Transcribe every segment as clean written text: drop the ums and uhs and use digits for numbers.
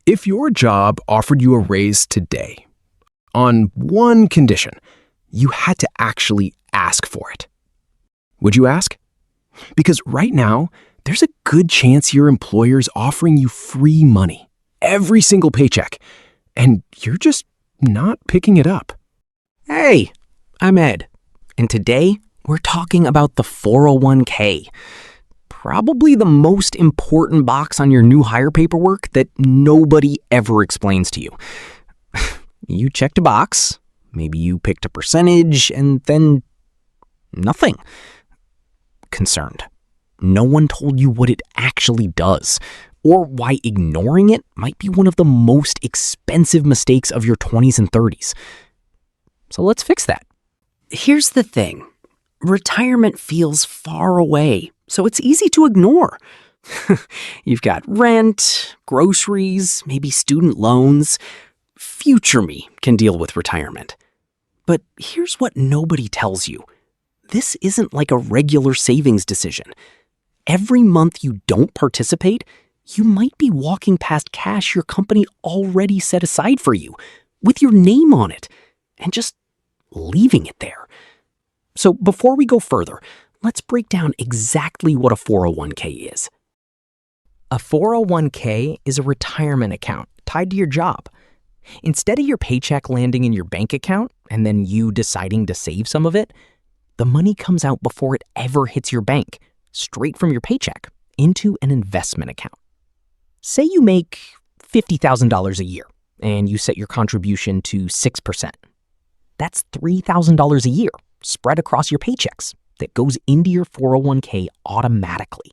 If your job offered you a raise today, on one condition, you had to actually ask for it, would you ask? Because right now, there's a good chance your employer's offering you free money every single paycheck, and you're just not picking it up. Hey, I'm Ed, and today we're talking about the 401k. Probably the most important box on your new hire paperwork that nobody ever explains to you. You checked a box, maybe you picked a percentage, and then nothing. Concerned. No one told you what it actually does, or why ignoring it might be one of the most expensive mistakes of your 20s and 30s. So let's fix that. Here's the thing. Retirement feels far away, so it's easy to ignore. You've got rent, groceries, maybe student loans. Future me can deal with retirement. But here's what nobody tells you. This isn't like a regular savings decision. Every month you don't participate, you might be walking past cash your company already set aside for you, with your name on it, and just leaving it there. So before we go further, let's break down exactly what a 401k is. A 401k is a retirement account tied to your job. Instead of your paycheck landing in your bank account and then you deciding to save some of it, the money comes out before it ever hits your bank, straight from your paycheck, into an investment account. Say you make $50,000 a year and you set your contribution to 6%. That's $3,000 a year spread across your paychecks that goes into your 401k automatically.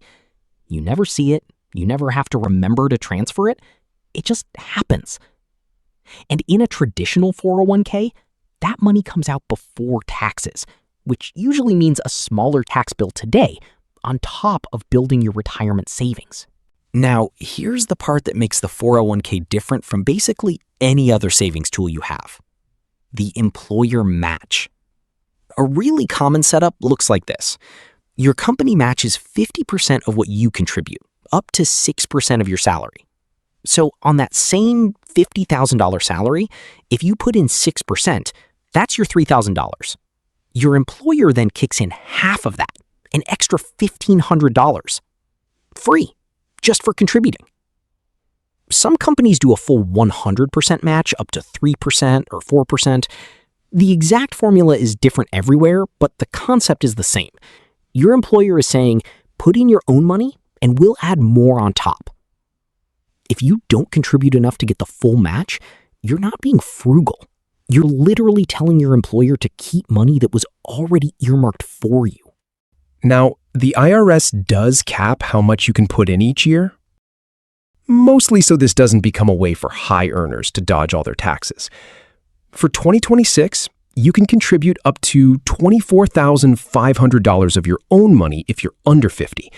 You never see it. You never have to remember to transfer it. It just happens. And in a traditional 401k, that money comes out before taxes, which usually means a smaller tax bill today on top of building your retirement savings. Now, here's the part that makes the 401k different from basically any other savings tool you have. The employer match. A really common setup looks like this. Your company matches 50% of what you contribute, up to 6% of your salary. So on that same $50,000 salary, if you put in 6%, that's your $3,000. Your employer then kicks in half of that, an extra $1,500. Free, just for contributing. Some companies do a full 100% match up to 3% or 4%. The exact formula is different everywhere, but the concept is the same. Your employer is saying, put in your own money and we'll add more on top. If you don't contribute enough to get the full match, you're not being frugal. You're literally telling your employer to keep money that was already earmarked for you. Now, the IRS does cap how much you can put in each year, mostly so this doesn't become a way for high earners to dodge all their taxes. For 2026, you can contribute up to $24,500 of your own money if you're under 50.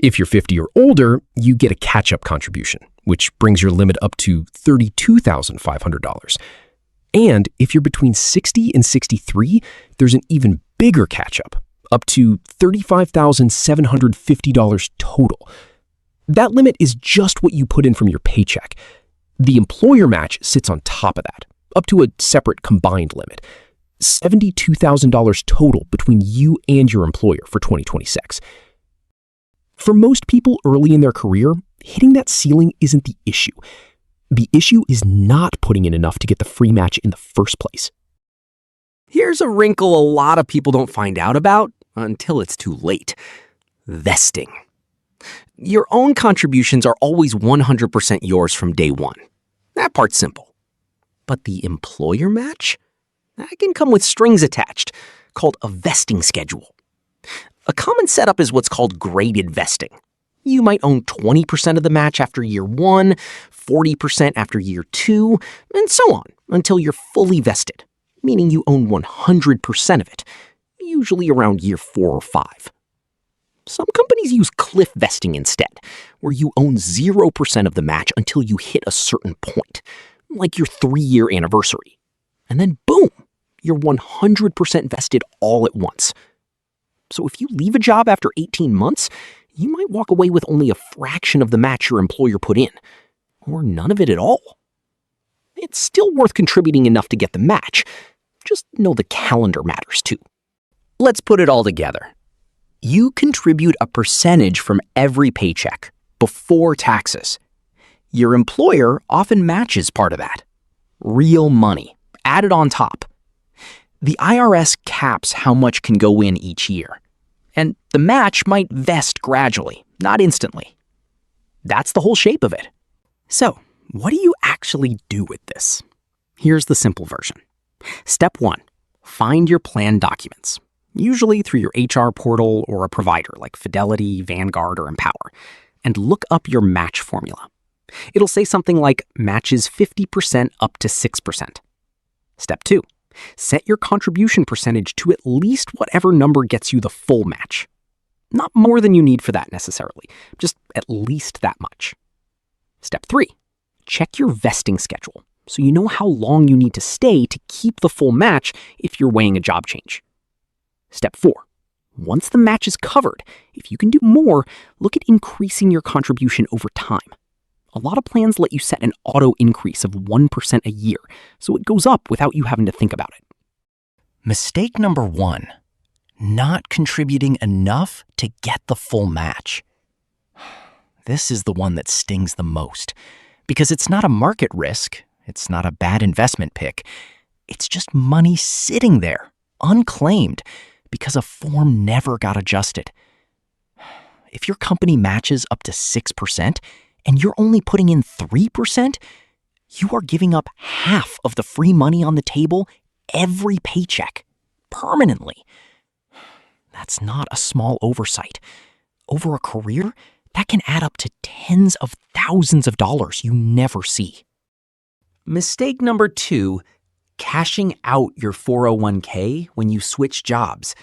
If you're 50 or older, you get a catch-up contribution, which brings your limit up to $32,500. And if you're between 60 and 63, there's an even bigger catch-up, up to $35,750 total. That limit is just what you put in from your paycheck. The employer match sits on top of that, up to a separate combined limit, $72,000 total between you and your employer for 2026. For most people early in their career, hitting that ceiling isn't the issue. The issue is not putting in enough to get the free match in the first place. Here's a wrinkle a lot of people don't find out about until it's too late. Vesting. Your own contributions are always 100% yours from day one. That part's simple. But the employer match? That can come with strings attached, called a vesting schedule. A common setup is what's called graded vesting. You might own 20% of the match after year 1, 40% after year 2, and so on until you're fully vested, meaning you own 100% of it, usually around year 4 or 5. Some companies use cliff vesting instead, where you own 0% of the match until you hit a certain point, like your 3-year anniversary. And then boom, you're 100% vested all at once. So if you leave a job after 18 months, you might walk away with only a fraction of the match your employer put in. or none of it at all. It's still worth contributing enough to get the match. Just know the calendar matters too. Let's put it all together. You contribute a percentage from every paycheck before taxes. Your employer often matches part of that. Real money, added on top. The IRS caps how much can go in each year, and the match might vest gradually, not instantly. That's the whole shape of it. So, what do you actually do with this? Here's the simple version. Step 1, find your plan documents, usually through your HR portal or a provider like Fidelity, Vanguard, or Empower, and look up your match formula. It'll say something like matches 50% up to 6%. Step 2, set your contribution percentage to at least whatever number gets you the full match. Not more than you need for that necessarily, just at least that much. Step 3, check your vesting schedule so you know how long you need to stay to keep the full match if you're weighing a job change. Step 4, once the match is covered, if you can do more, look at increasing your contribution over time. A lot of plans let you set an auto increase of 1% a year, so it goes up without you having to think about it. Mistake number 1, not contributing enough to get the full match. This is the one that stings the most, because it's not a market risk, it's not a bad investment pick, it's just money sitting there, unclaimed, because a form never got adjusted. If your company matches up to 6%, and you're only putting in 3%, you are giving up half of the free money on the table every paycheck, permanently. That's not a small oversight. Over a career, that can add up to tens of thousands of dollars you never see. Mistake number 2, cashing out your 401k when you switch jobs.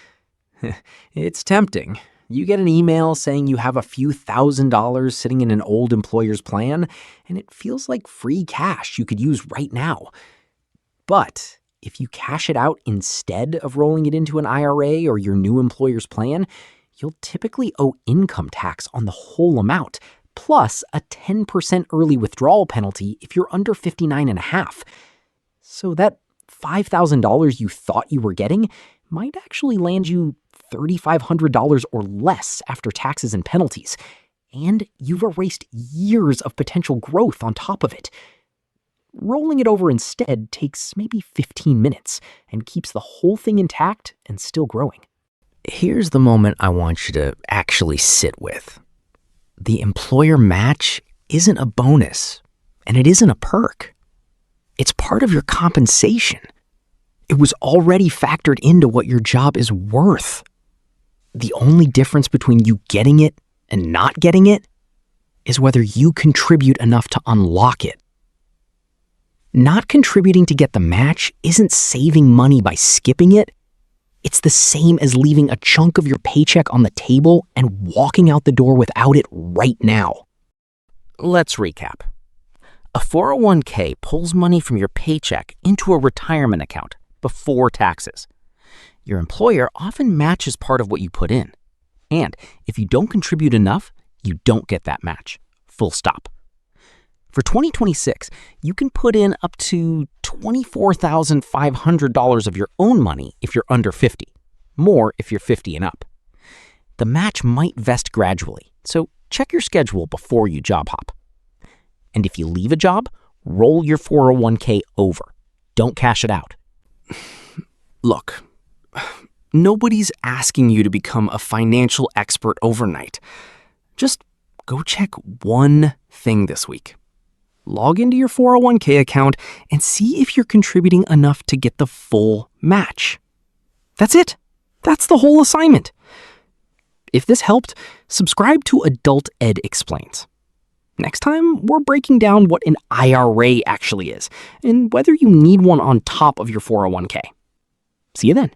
It's tempting. You get an email saying you have a few $1,000s sitting in an old employer's plan, and it feels like free cash you could use right now. But if you cash it out instead of rolling it into an IRA or your new employer's plan, you'll typically owe income tax on the whole amount, plus a 10% early withdrawal penalty if you're under 59 and a half. So that $5,000 you thought you were getting might actually land you $3,500 or less after taxes and penalties, and you've erased years of potential growth on top of it. Rolling it over instead takes maybe 15 minutes and keeps the whole thing intact and still growing. Here's the moment I want you to actually sit with. The employer match isn't a bonus, and it isn't a perk. It's part of your compensation. It was already factored into what your job is worth. The only difference between you getting it and not getting it is whether you contribute enough to unlock it. Not contributing to get the match isn't saving money by skipping it. It's the same as leaving a chunk of your paycheck on the table and walking out the door without it right now. Let's recap. A 401k pulls money from your paycheck into a retirement account before taxes. Your employer often matches part of what you put in. And if you don't contribute enough, you don't get that match. Full stop. For 2026, you can put in up to $24,500 of your own money if you're under 50, more if you're 50 and up. The match might vest gradually, so check your schedule before you job hop. And if you leave a job, roll your 401k over. Don't cash it out. Look, nobody's asking you to become a financial expert overnight. Just go check one thing this week. Log into your 401k account and see if you're contributing enough to get the full match. That's it. That's the whole assignment. If this helped, subscribe to Adult Ed Explains. Next time, we're breaking down what an IRA actually is and whether you need one on top of your 401k. See you then.